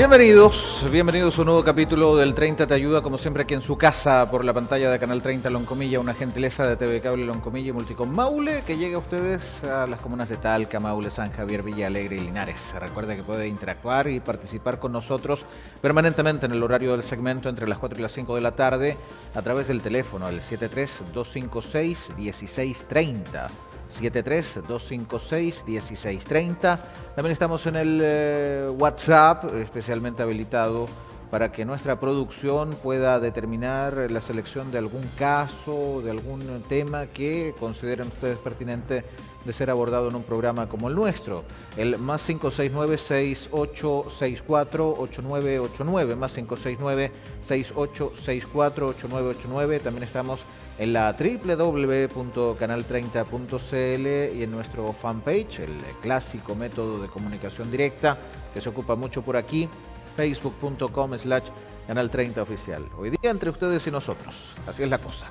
Bienvenidos a un nuevo capítulo del 30 Te Ayuda, como siempre aquí en su casa, por la pantalla de Canal 30 Loncomilla, una gentileza de TV Cable Loncomilla y Multicom Maule, que llega a ustedes a las comunas de Talca, Maule, San Javier, Villa Alegre y Linares. Recuerde que puede interactuar y participar con nosotros permanentemente en el horario del segmento entre las 4 y las 5 de la tarde a través del teléfono, el 73-256-1630. 73-256-1630. También estamos en el WhatsApp, especialmente habilitado para que nuestra producción pueda determinar la selección de algún caso, de algún tema que consideren ustedes pertinente de ser abordado en un programa como el nuestro. El más 569-6864-8989, más 569-6864-8989. También estamos en la www.canal30.cl y en nuestro fanpage, el clásico método de comunicación directa que se ocupa mucho por aquí, facebook.com/Canal30 Oficial. Hoy día entre ustedes y nosotros, así es la cosa.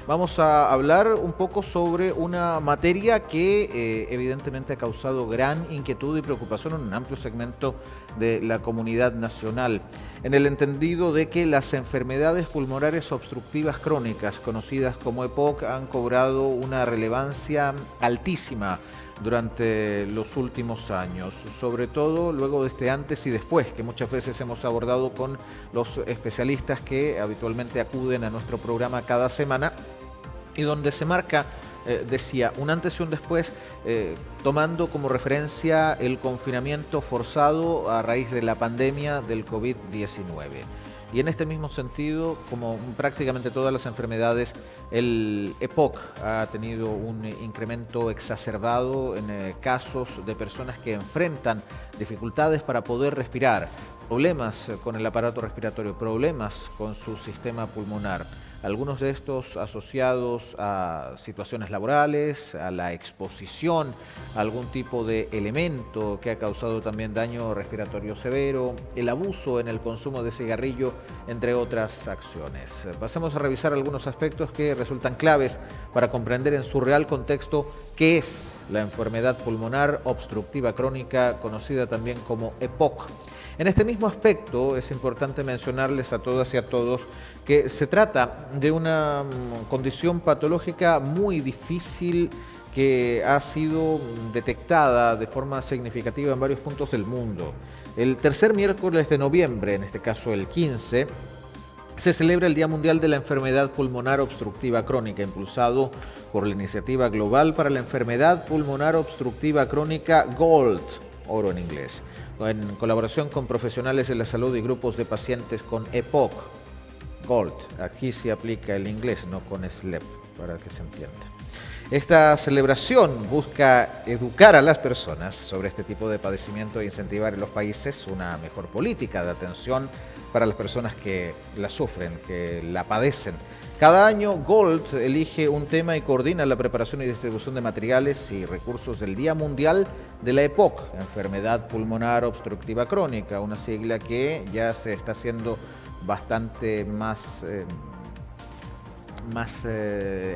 Vamos a hablar un poco sobre una materia que evidentemente ha causado gran inquietud y preocupación en un amplio segmento de la comunidad nacional, en el entendido de que las enfermedades pulmonares obstructivas crónicas, conocidas como EPOC, han cobrado una relevancia altísima durante los últimos años, sobre todo luego de este antes y después que muchas veces hemos abordado con los especialistas que habitualmente acuden a nuestro programa cada semana y donde se marca, decía, un antes y un después, tomando como referencia el confinamiento forzado a raíz de la pandemia del COVID-19. Y en este mismo sentido, como prácticamente todas las enfermedades, el EPOC ha tenido un incremento exacerbado en casos de personas que enfrentan dificultades para poder respirar, problemas con el aparato respiratorio, problemas con su sistema pulmonar. Algunos de estos asociados a situaciones laborales, a la exposición a algún tipo de elemento que ha causado también daño respiratorio severo, el abuso en el consumo de cigarrillo, entre otras acciones. Pasemos a revisar algunos aspectos que resultan claves para comprender en su real contexto qué es la enfermedad pulmonar obstructiva crónica, conocida también como EPOC. En este mismo aspecto es importante mencionarles a todas y a todos que se trata de una condición patológica muy difícil que ha sido detectada de forma significativa en varios puntos del mundo. El tercer miércoles de noviembre, en este caso el 15, se celebra el Día Mundial de la Enfermedad Pulmonar Obstructiva Crónica, impulsado por la Iniciativa Global para la Enfermedad Pulmonar Obstructiva Crónica GOLD, oro en inglés, en colaboración con profesionales de la salud y grupos de pacientes con EPOC. GOLD, aquí se aplica el inglés, no con SLEP, para que se entienda. Esta celebración busca educar a las personas sobre este tipo de padecimiento e incentivar en los países una mejor política de atención para las personas que la sufren, que la padecen. Cada año GOLD elige un tema y coordina la preparación y distribución de materiales y recursos del Día Mundial de la EPOC, Enfermedad Pulmonar Obstructiva Crónica, una sigla que ya se está haciendo bastante más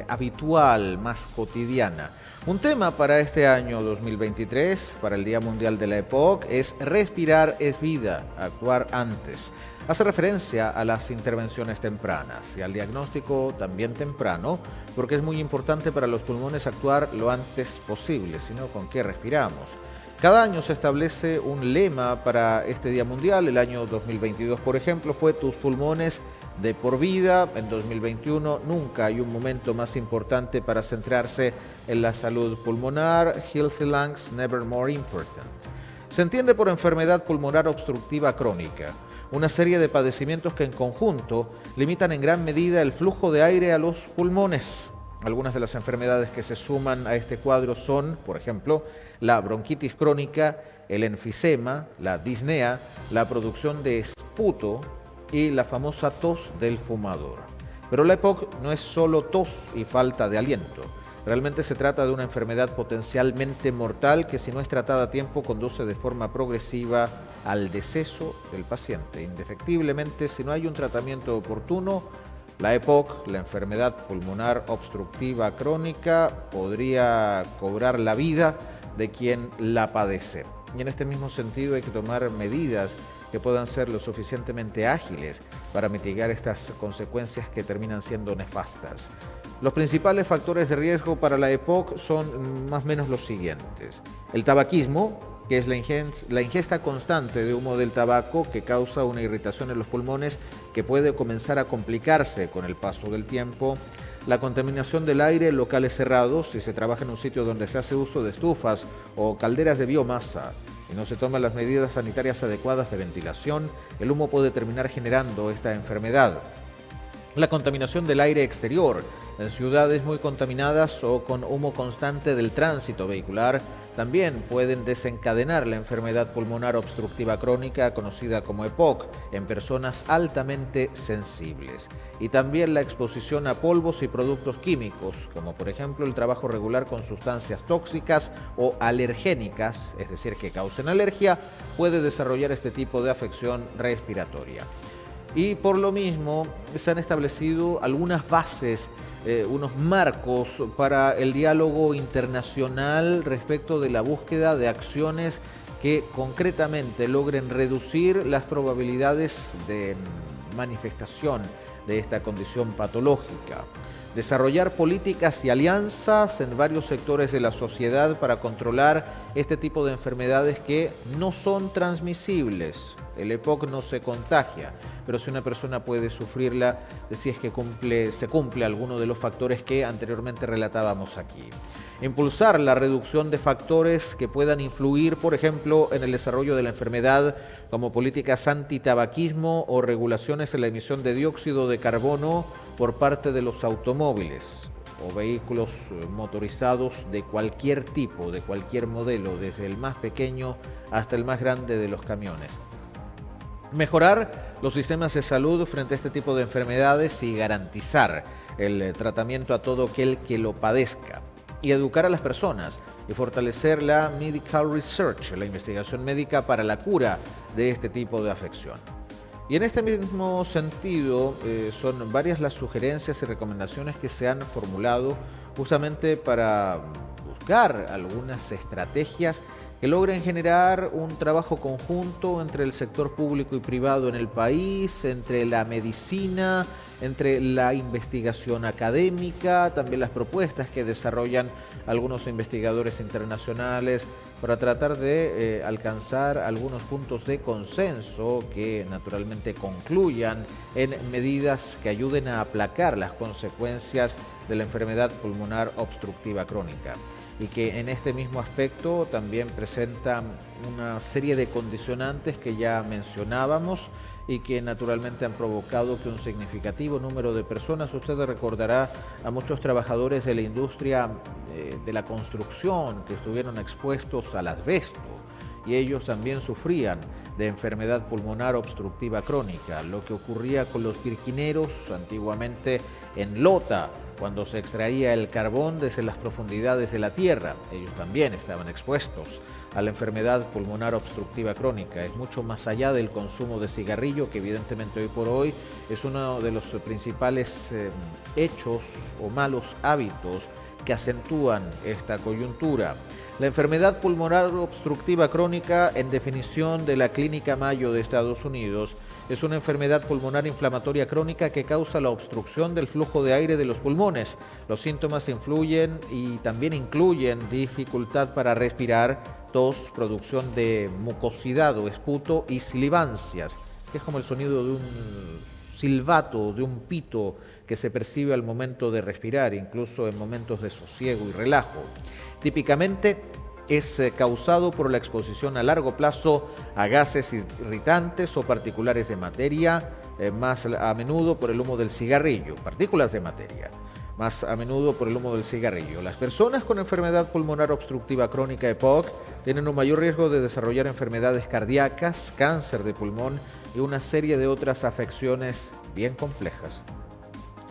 habitual, más cotidiana. Un tema para este año 2023, para el Día Mundial de la EPOC, es respirar es vida, actuar antes. Hace referencia a las intervenciones tempranas y al diagnóstico también temprano, porque es muy importante para los pulmones actuar lo antes posible, sino con qué respiramos. Cada año se establece un lema para este Día Mundial. El año 2022, por ejemplo, fue Tus pulmones de por vida. En 2021 nunca hay un momento más importante para centrarse en la salud pulmonar. Healthy lungs, never more important. Se entiende por enfermedad pulmonar obstructiva crónica una serie de padecimientos que en conjunto limitan en gran medida el flujo de aire a los pulmones. Algunas de las enfermedades que se suman a este cuadro son, por ejemplo, la bronquitis crónica, el enfisema, la disnea, la producción de esputo y la famosa tos del fumador. Pero la EPOC no es solo tos y falta de aliento. Realmente se trata de una enfermedad potencialmente mortal que, si no es tratada a tiempo, conduce de forma progresiva al deceso del paciente. Indefectiblemente, si no hay un tratamiento oportuno, la EPOC, la enfermedad pulmonar obstructiva crónica, podría cobrar la vida de quien la padece. Y en este mismo sentido hay que tomar medidas que puedan ser lo suficientemente ágiles para mitigar estas consecuencias que terminan siendo nefastas. Los principales factores de riesgo para la EPOC son más o menos los siguientes. El tabaquismo, que es la ingesta constante de humo del tabaco que causa una irritación en los pulmones que puede comenzar a complicarse con el paso del tiempo. La contaminación del aire en locales cerrados, si se trabaja en un sitio donde se hace uso de estufas o calderas de biomasa y no se toman las medidas sanitarias adecuadas de ventilación, el humo puede terminar generando esta enfermedad. La contaminación del aire exterior, en ciudades muy contaminadas o con humo constante del tránsito vehicular, también pueden desencadenar la enfermedad pulmonar obstructiva crónica, conocida como EPOC, en personas altamente sensibles. Y también la exposición a polvos y productos químicos, como por ejemplo el trabajo regular con sustancias tóxicas o alergénicas, es decir, que causen alergia, puede desarrollar este tipo de afección respiratoria. Y por lo mismo se han establecido algunas bases, unos marcos para el diálogo internacional respecto de la búsqueda de acciones que concretamente logren reducir las probabilidades de manifestación de esta condición patológica. Desarrollar políticas y alianzas en varios sectores de la sociedad para controlar este tipo de enfermedades que no son transmisibles. El EPOC no se contagia, pero si una persona puede sufrirla, si es que se cumple alguno de los factores que anteriormente relatábamos aquí. Impulsar la reducción de factores que puedan influir, por ejemplo, en el desarrollo de la enfermedad, como políticas antitabaquismo o regulaciones en la emisión de dióxido de carbono por parte de los automóviles o vehículos motorizados de cualquier tipo, de cualquier modelo, desde el más pequeño hasta el más grande de los camiones. Mejorar los sistemas de salud frente a este tipo de enfermedades y garantizar el tratamiento a todo aquel que lo padezca. Y educar a las personas y fortalecer la medical research, la investigación médica para la cura de este tipo de afección. Y en este mismo sentido, son varias las sugerencias y recomendaciones que se han formulado justamente para buscar algunas estrategias que logren generar un trabajo conjunto entre el sector público y privado en el país, entre la medicina, entre la investigación académica, también las propuestas que desarrollan algunos investigadores internacionales para tratar de alcanzar algunos puntos de consenso que naturalmente concluyan en medidas que ayuden a aplacar las consecuencias de la enfermedad pulmonar obstructiva crónica, y que en este mismo aspecto también presenta una serie de condicionantes que ya mencionábamos y que naturalmente han provocado que un significativo número de personas, usted recordará a muchos trabajadores de la industria de la construcción que estuvieron expuestos al asbesto, y ellos también sufrían de enfermedad pulmonar obstructiva crónica, lo que ocurría con los pirquineros antiguamente en Lota, cuando se extraía el carbón desde las profundidades de la tierra. Ellos también estaban expuestos a la enfermedad pulmonar obstructiva crónica. Es mucho más allá del consumo de cigarrillo, que evidentemente hoy por hoy es uno de los principales hechos o malos hábitos que acentúan esta coyuntura. La enfermedad pulmonar obstructiva crónica, en definición de la Clínica Mayo de Estados Unidos, es una enfermedad pulmonar inflamatoria crónica que causa la obstrucción del flujo de aire de los pulmones. Los síntomas influyen y también incluyen dificultad para respirar, tos, producción de mucosidad o esputo y silivancias, que es como el sonido de un silbato, de un pito que se percibe al momento de respirar, incluso en momentos de sosiego y relajo. Típicamente es causado por la exposición a largo plazo a gases irritantes o particulares de materia, más a menudo por el humo del cigarrillo, partículas de materia, más a menudo por el humo del cigarrillo. Las personas con enfermedad pulmonar obstructiva crónica EPOC tienen un mayor riesgo de desarrollar enfermedades cardíacas, cáncer de pulmón y una serie de otras afecciones bien complejas.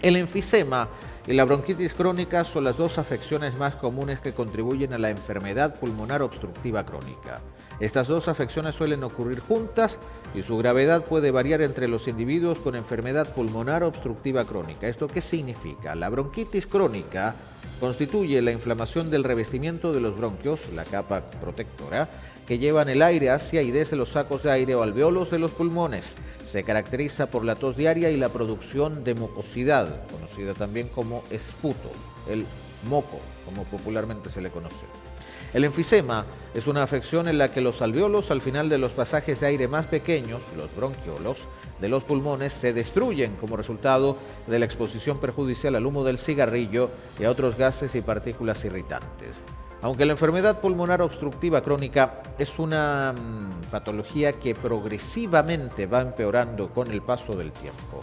El enfisema y la bronquitis crónica son las dos afecciones más comunes que contribuyen a la enfermedad pulmonar obstructiva crónica. Estas dos afecciones suelen ocurrir juntas y su gravedad puede variar entre los individuos con enfermedad pulmonar obstructiva crónica. ¿Esto qué significa? La bronquitis crónica Constituye la inflamación del revestimiento de los bronquios, la capa protectora, que llevan el aire hacia y desde los sacos de aire o alveolos de los pulmones. Se caracteriza por la tos diaria y la producción de mucosidad, conocida también como esputo, el moco, como popularmente se le conoce. El enfisema es una afección en la que los alveolos al final de los pasajes de aire más pequeños, los bronquiolos, de los pulmones se destruyen como resultado de la exposición perjudicial al humo del cigarrillo y a otros gases y partículas irritantes. Aunque la enfermedad pulmonar obstructiva crónica es una patología que progresivamente va empeorando con el paso del tiempo,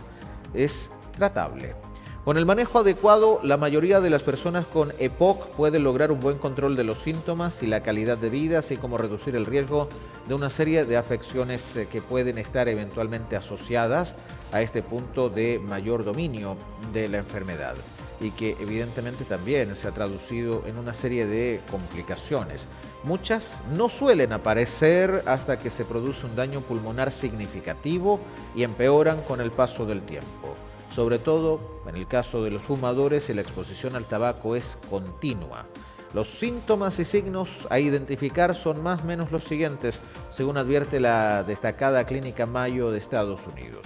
es tratable. Con el manejo adecuado, la mayoría de las personas con EPOC pueden lograr un buen control de los síntomas y la calidad de vida, así como reducir el riesgo de una serie de afecciones que pueden estar eventualmente asociadas a este punto de mayor dominio de la enfermedad y que evidentemente también se ha traducido en una serie de complicaciones. Muchas no suelen aparecer hasta que se produce un daño pulmonar significativo y empeoran con el paso del tiempo. Sobre todo en el caso de los fumadores, la exposición al tabaco es continua. Los síntomas y signos a identificar son más o menos los siguientes, según advierte la destacada Clínica Mayo de Estados Unidos.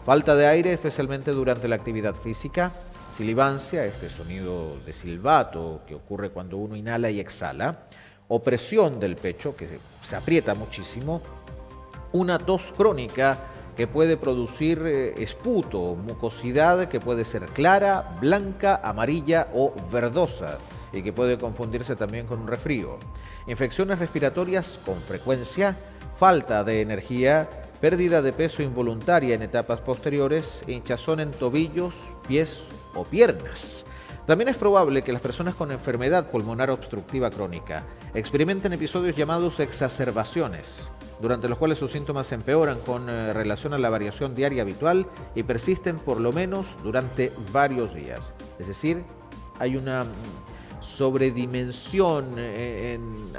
Falta de aire, especialmente durante la actividad física. Silivancia, este sonido de silbato que ocurre cuando uno inhala y exhala. Opresión del pecho, que se aprieta muchísimo. Una tos crónica que puede producir esputo, mucosidad que puede ser clara, blanca, amarilla o verdosa y que puede confundirse también con un resfrío. Infecciones respiratorias con frecuencia, falta de energía, pérdida de peso involuntaria en etapas posteriores, hinchazón en tobillos, pies o piernas. También es probable que las personas con enfermedad pulmonar obstructiva crónica experimenten episodios llamados exacerbaciones, durante los cuales sus síntomas empeoran con relación a la variación diaria habitual y persisten por lo menos durante varios días. Es decir, hay una sobredimensión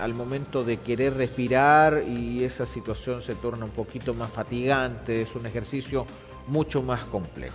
al momento de querer respirar y esa situación se torna un poquito más fatigante, es un ejercicio mucho más complejo.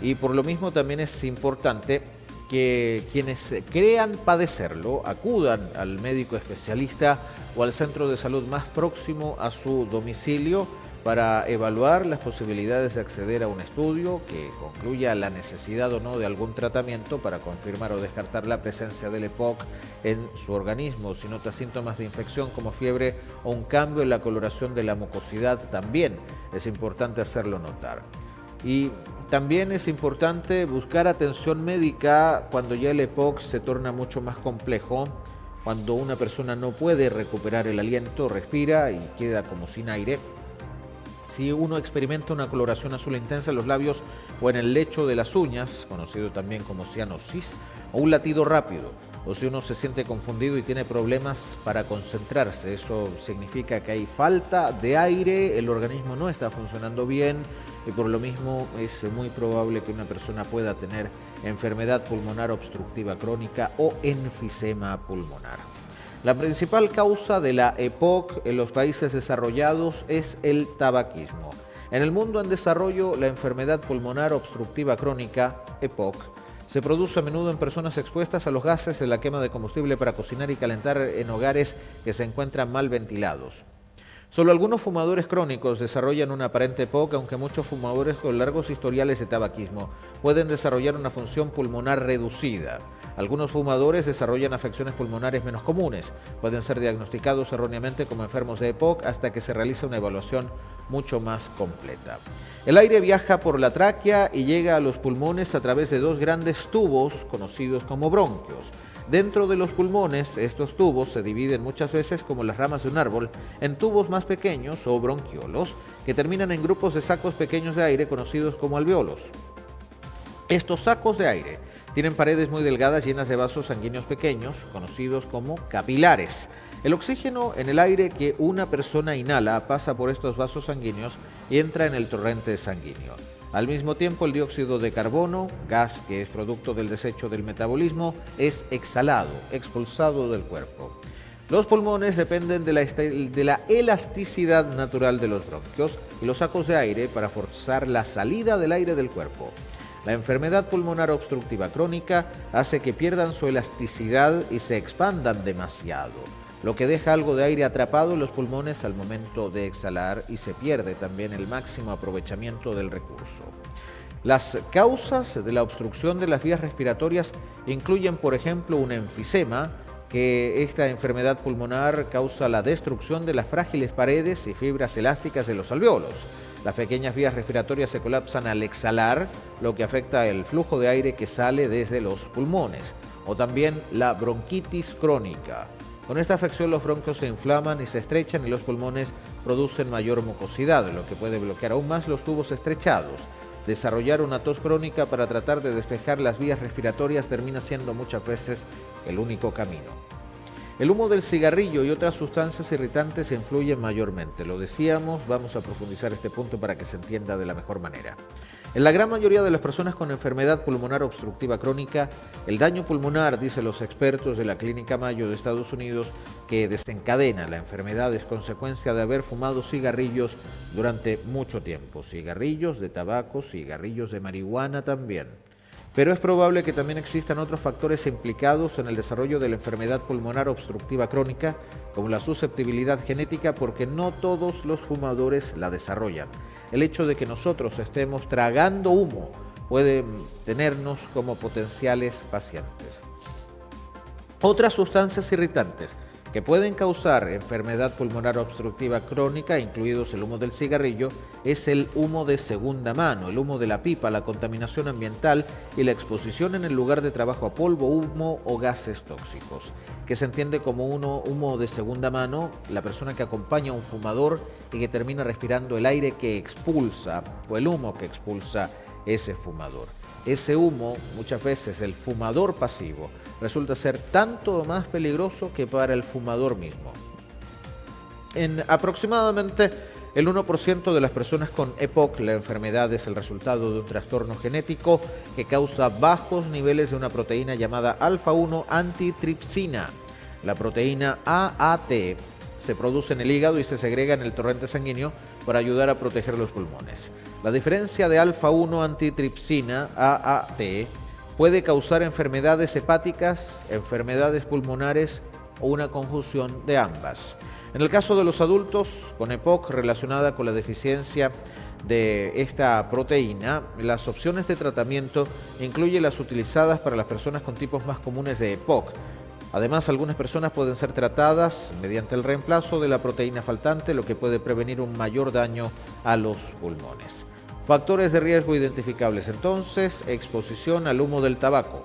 Y por lo mismo también es importante que quienes crean padecerlo acudan al médico especialista o al centro de salud más próximo a su domicilio para evaluar las posibilidades de acceder a un estudio que concluya la necesidad o no de algún tratamiento para confirmar o descartar la presencia del EPOC en su organismo. Si nota síntomas de infección como fiebre o un cambio en la coloración de la mucosidad, también es importante hacerlo notar. Y también es importante buscar atención médica cuando ya el EPOC se torna mucho más complejo, cuando una persona no puede recuperar el aliento, respira y queda como sin aire. Si uno experimenta una coloración azul intensa en los labios o en el lecho de las uñas, conocido también como cianosis, o un latido rápido, o si uno se siente confundido y tiene problemas para concentrarse, eso significa que hay falta de aire, el organismo no está funcionando bien y por lo mismo es muy probable que una persona pueda tener enfermedad pulmonar obstructiva crónica o enfisema pulmonar. La principal causa de la EPOC en los países desarrollados es el tabaquismo. En el mundo en desarrollo, la enfermedad pulmonar obstructiva crónica, EPOC, se produce a menudo en personas expuestas a los gases de la quema de combustible para cocinar y calentar en hogares que se encuentran mal ventilados. Solo algunos fumadores crónicos desarrollan una aparente EPOC, aunque muchos fumadores con largos historiales de tabaquismo pueden desarrollar una función pulmonar reducida. Algunos fumadores desarrollan afecciones pulmonares menos comunes, pueden ser diagnosticados erróneamente como enfermos de EPOC hasta que se realiza una evaluación mucho más completa. El aire viaja por la tráquea y llega a los pulmones a través de dos grandes tubos conocidos como bronquios. Dentro de los pulmones, estos tubos se dividen muchas veces como las ramas de un árbol en tubos más pequeños o bronquiolos que terminan en grupos de sacos pequeños de aire conocidos como alveolos. Estos sacos de aire tienen paredes muy delgadas llenas de vasos sanguíneos pequeños, conocidos como capilares. El oxígeno en el aire que una persona inhala pasa por estos vasos sanguíneos y entra en el torrente sanguíneo. Al mismo tiempo, el dióxido de carbono, gas que es producto del desecho del metabolismo, es exhalado, expulsado del cuerpo. Los pulmones dependen de la elasticidad natural de los bronquios y los sacos de aire para forzar la salida del aire del cuerpo. La enfermedad pulmonar obstructiva crónica hace que pierdan su elasticidad y se expandan demasiado, lo que deja algo de aire atrapado en los pulmones al momento de exhalar y se pierde también el máximo aprovechamiento del recurso. Las causas de la obstrucción de las vías respiratorias incluyen, por ejemplo, un enfisema, que esta enfermedad pulmonar causa la destrucción de las frágiles paredes y fibras elásticas de los alvéolos. Las pequeñas vías respiratorias se colapsan al exhalar, lo que afecta el flujo de aire que sale desde los pulmones. O también la bronquitis crónica. Con esta afección los bronquios se inflaman y se estrechan y los pulmones producen mayor mucosidad, lo que puede bloquear aún más los tubos estrechados. Desarrollar una tos crónica para tratar de despejar las vías respiratorias termina siendo muchas veces el único camino. El humo del cigarrillo y otras sustancias irritantes influyen mayormente. Lo decíamos, vamos a profundizar este punto para que se entienda de la mejor manera. En la gran mayoría de las personas con enfermedad pulmonar obstructiva crónica, el daño pulmonar, dicen los expertos de la Clínica Mayo de Estados Unidos, que desencadena la enfermedad es consecuencia de haber fumado cigarrillos durante mucho tiempo. Cigarrillos de tabaco, cigarrillos de marihuana también. Pero es probable que también existan otros factores implicados en el desarrollo de la enfermedad pulmonar obstructiva crónica, como la susceptibilidad genética, porque no todos los fumadores la desarrollan. El hecho de que nosotros estemos tragando humo puede tenernos como potenciales pacientes. Otras sustancias irritantes que pueden causar enfermedad pulmonar obstructiva crónica, incluidos el humo del cigarrillo, es el humo de segunda mano, el humo de la pipa, la contaminación ambiental y la exposición en el lugar de trabajo a polvo, humo o gases tóxicos, que se entiende como humo de segunda mano, la persona que acompaña a un fumador y que termina respirando el aire que expulsa o el humo que expulsa ese fumador. Ese humo, muchas veces el fumador pasivo, resulta ser tanto más peligroso que para el fumador mismo. En aproximadamente el 1% de las personas con EPOC, la enfermedad es el resultado de un trastorno genético que causa bajos niveles de una proteína llamada alfa-1 antitripsina. La proteína AAT se produce en el hígado y se segrega en el torrente sanguíneo para ayudar a proteger los pulmones. La diferencia de alfa-1 antitripsina, AAT, puede causar enfermedades hepáticas, enfermedades pulmonares o una conjunción de ambas. En el caso de los adultos con EPOC relacionada con la deficiencia de esta proteína, las opciones de tratamiento incluyen las utilizadas para las personas con tipos más comunes de EPOC. Además, algunas personas pueden ser tratadas mediante el reemplazo de la proteína faltante, lo que puede prevenir un mayor daño a los pulmones. Factores de riesgo identificables entonces: exposición al humo del tabaco.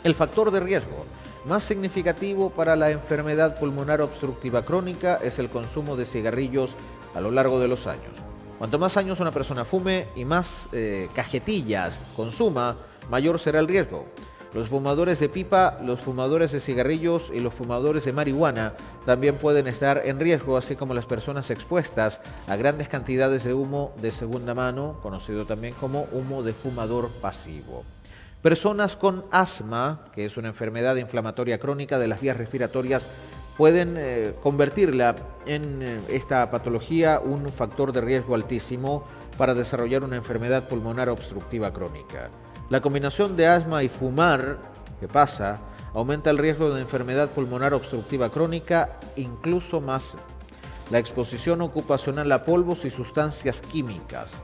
El factor de riesgo más significativo para la enfermedad pulmonar obstructiva crónica es el consumo de cigarrillos a lo largo de los años. Cuanto más años una persona fume y más cajetillas consuma, mayor será el riesgo. Los fumadores de pipa, los fumadores de cigarrillos y los fumadores de marihuana también pueden estar en riesgo, así como las personas expuestas a grandes cantidades de humo de segunda mano, conocido también como humo de fumador pasivo. Personas con asma, que es una enfermedad inflamatoria crónica de las vías respiratorias, pueden convertirla en esta patología un factor de riesgo altísimo para desarrollar una enfermedad pulmonar obstructiva crónica. La combinación de asma y fumar, ¿qué pasa? Aumenta el riesgo de enfermedad pulmonar obstructiva crónica incluso más. La exposición ocupacional a polvos y sustancias químicas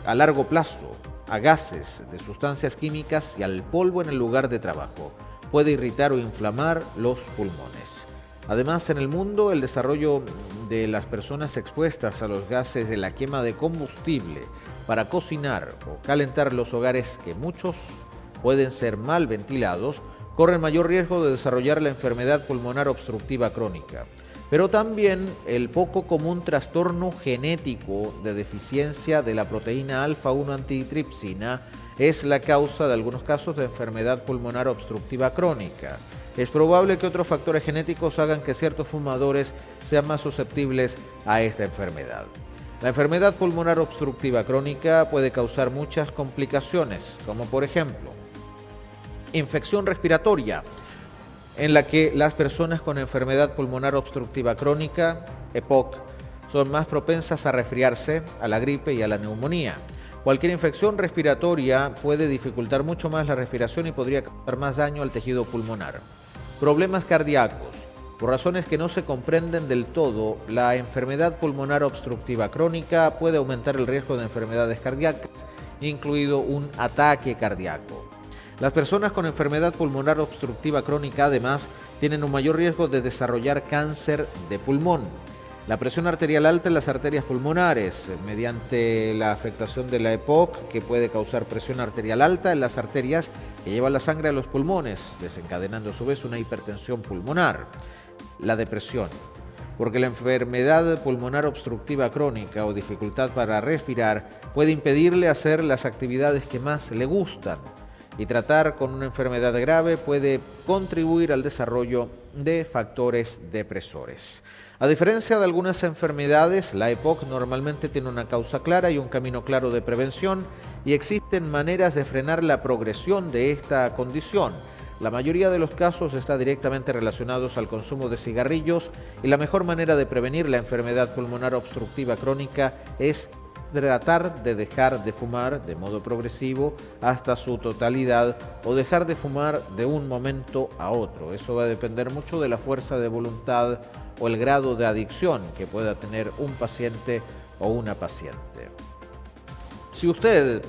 a largo plazo, a gases de sustancias químicas y al polvo en el lugar de trabajo, puede irritar o inflamar los pulmones. Además, en el mundo, el desarrollo de las personas expuestas a los gases de la quema de combustible para cocinar o calentar los hogares, que muchos pueden ser mal ventilados, corren mayor riesgo de desarrollar la enfermedad pulmonar obstructiva crónica. Pero también el poco común trastorno genético de deficiencia de la proteína alfa-1 antitripsina es la causa de algunos casos de enfermedad pulmonar obstructiva crónica. Es probable que otros factores genéticos hagan que ciertos fumadores sean más susceptibles a esta enfermedad. La enfermedad pulmonar obstructiva crónica puede causar muchas complicaciones, como por ejemplo, infección respiratoria, en la que las personas con enfermedad pulmonar obstructiva crónica, EPOC, son más propensas a resfriarse, a la gripe y a la neumonía. Cualquier infección respiratoria puede dificultar mucho más la respiración y podría causar más daño al tejido pulmonar. Problemas cardíacos. Por razones que no se comprenden del todo, la enfermedad pulmonar obstructiva crónica puede aumentar el riesgo de enfermedades cardíacas, incluido un ataque cardíaco. Las personas con enfermedad pulmonar obstructiva crónica además tienen un mayor riesgo de desarrollar cáncer de pulmón. La presión arterial alta en las arterias pulmonares, mediante la afectación de la EPOC, que puede causar presión arterial alta en las arterias que llevan la sangre a los pulmones, desencadenando a su vez una hipertensión pulmonar. La depresión, porque la enfermedad pulmonar obstructiva crónica o dificultad para respirar puede impedirle hacer las actividades que más le gustan, y tratar con una enfermedad grave puede contribuir al desarrollo de factores depresores. A diferencia de algunas enfermedades, la EPOC normalmente tiene una causa clara y un camino claro de prevención, y existen maneras de frenar la progresión de esta condición. La mayoría de los casos está directamente relacionados al consumo de cigarrillos, y la mejor manera de prevenir la enfermedad pulmonar obstructiva crónica es tratar de dejar de fumar de modo progresivo hasta su totalidad, o dejar de fumar de un momento a otro. Eso va a depender mucho de la fuerza de voluntad o el grado de adicción que pueda tener un paciente o una paciente. Si usted,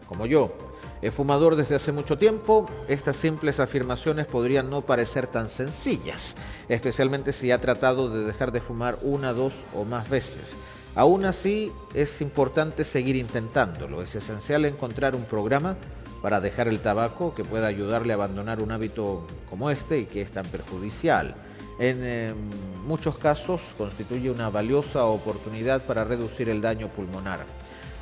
como yo, es fumador desde hace mucho tiempo, estas simples afirmaciones podrían no parecer tan sencillas, especialmente si ha tratado de dejar de fumar una, dos o más veces. Aún así, es importante seguir intentándolo. Es esencial encontrar un programa para dejar el tabaco que pueda ayudarle a abandonar un hábito como este y que es tan perjudicial. En muchos casos constituye una valiosa oportunidad para reducir el daño pulmonar.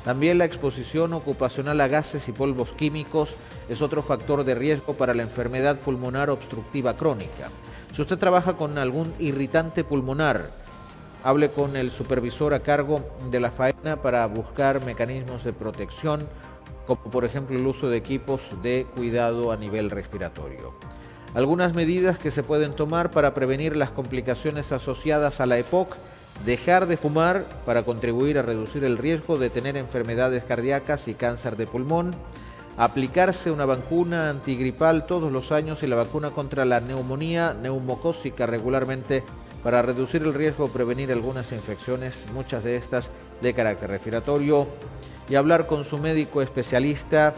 También la exposición ocupacional a gases y polvos químicos es otro factor de riesgo para la enfermedad pulmonar obstructiva crónica. Si usted trabaja con algún irritante pulmonar, hable con el supervisor a cargo de la faena para buscar mecanismos de protección, como por ejemplo el uso de equipos de cuidado a nivel respiratorio. Algunas medidas que se pueden tomar para prevenir las complicaciones asociadas a la EPOC: dejar de fumar para contribuir a reducir el riesgo de tener enfermedades cardíacas y cáncer de pulmón, aplicarse una vacuna antigripal todos los años y la vacuna contra la neumonía neumocócica regularmente para reducir el riesgo o prevenir algunas infecciones, muchas de estas de carácter respiratorio, y hablar con su médico especialista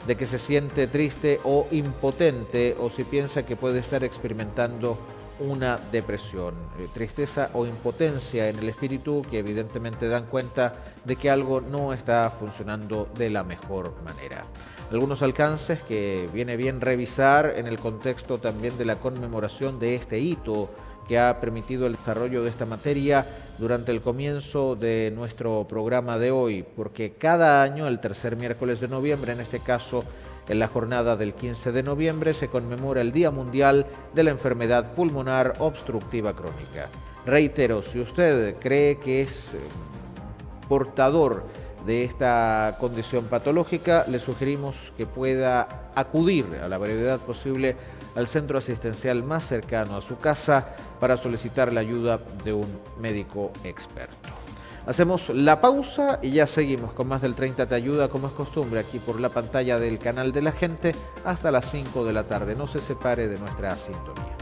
de que se siente triste o impotente, o si piensa que puede estar experimentando una depresión, tristeza o impotencia en el espíritu, que evidentemente dan cuenta de que algo no está funcionando de la mejor manera. Algunos alcances que viene bien revisar en el contexto también de la conmemoración de este hito que ha permitido el desarrollo de esta materia durante el comienzo de nuestro programa de hoy, porque cada año, el tercer miércoles de noviembre, en este caso en la jornada del 15 de noviembre, se conmemora el Día Mundial de la Enfermedad Pulmonar Obstructiva Crónica. Reitero, si usted cree que es portador de esta condición patológica, le sugerimos que pueda acudir a la brevedad posible al centro asistencial más cercano a su casa para solicitar la ayuda de un médico experto. Hacemos la pausa y ya seguimos con más del 30 Te Ayuda, como es costumbre, aquí por la pantalla del canal de la gente, hasta las 5 de la tarde. No se separe de nuestra sintonía.